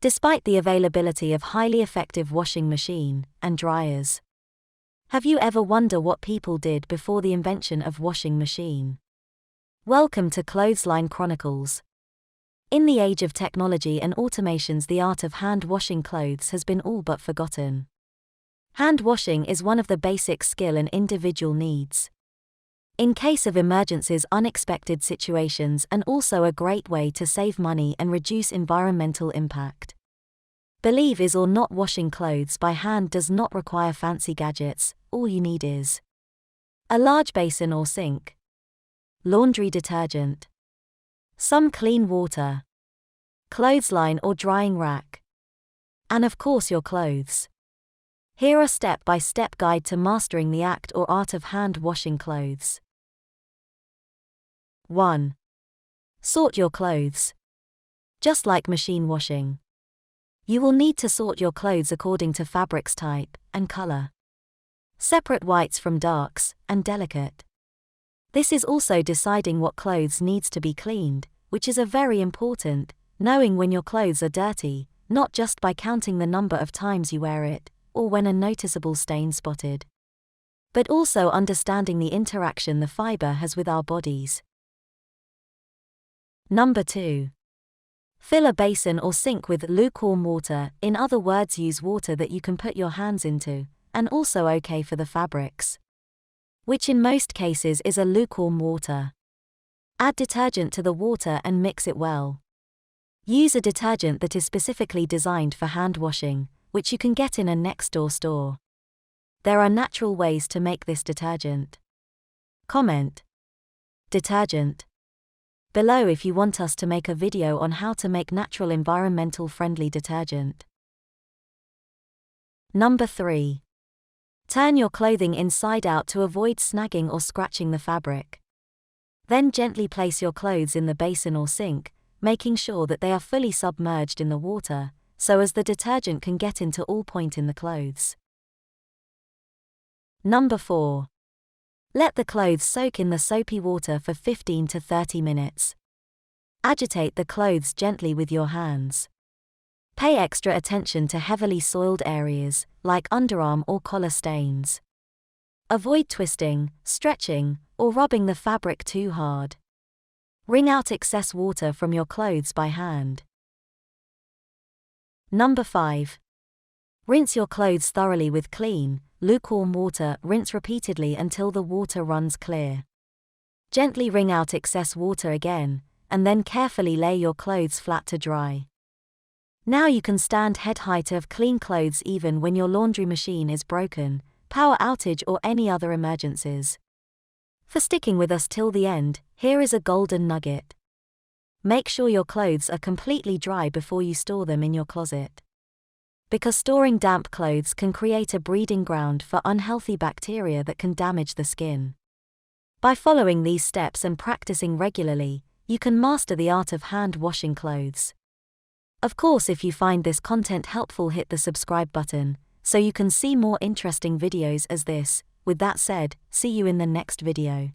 despite the availability of highly effective washing machine and dryers. Have you ever wondered what people did before the invention of washing machine? Welcome to Clothesline Chronicles. In the age of technology and automations, the art of hand washing clothes has been all but forgotten. Hand washing is one of the basic skill and individual needs. In case of emergencies, unexpected situations, and also a great way to save money and reduce environmental impact. Believe it or not, washing clothes by hand does not require fancy gadgets. All you need is a large basin or sink, laundry detergent, some clean water, clothesline or drying rack, and of course your clothes. Here are step-by-step guide to mastering the act or art of hand washing clothes. 1. Sort your clothes. Just like machine washing, you will need to sort your clothes according to fabric's type and color. Separate whites from darks and delicate. This is also deciding what clothes needs to be cleaned, which is a very important, knowing when your clothes are dirty, not just by counting the number of times you wear it, or when a noticeable stain spotted, but also understanding the interaction the fiber has with our bodies. Number 2. Fill a basin or sink with lukewarm water, in other words, use water that you can put your hands into, and also okay for the fabrics, which in most cases is a lukewarm water. Add detergent to the water and mix it well. Use a detergent that is specifically designed for hand washing, which you can get in a next-door store. There are natural ways to make this detergent. Comment detergent below if you want us to make a video on how to make natural environmental friendly detergent. Number 3. Turn your clothing inside out to avoid snagging or scratching the fabric. Then gently place your clothes in the basin or sink, making sure that they are fully submerged in the water, so as the detergent can get into all point in the clothes. Number 4. Let the clothes soak in the soapy water for 15 to 30 minutes. Agitate the clothes gently with your hands. Pay extra attention to heavily soiled areas, like underarm or collar stains. Avoid twisting, stretching, or rubbing the fabric too hard. Wring out excess water from your clothes by hand. Number 5. Rinse your clothes thoroughly with clean, lukewarm water. Rinse repeatedly until the water runs clear. Gently wring out excess water again, and then carefully lay your clothes flat to dry. Now you can stand head height of clean clothes even when your laundry machine is broken, power outage or any other emergencies. For sticking with us till the end, here is a golden nugget. Make sure your clothes are completely dry before you store them in your closet, because storing damp clothes can create a breeding ground for unhealthy bacteria that can damage the skin. By following these steps and practicing regularly, you can master the art of hand washing clothes. Of course, if you find this content helpful, hit the subscribe button, so you can see more interesting videos as this. With that said, see you in the next video.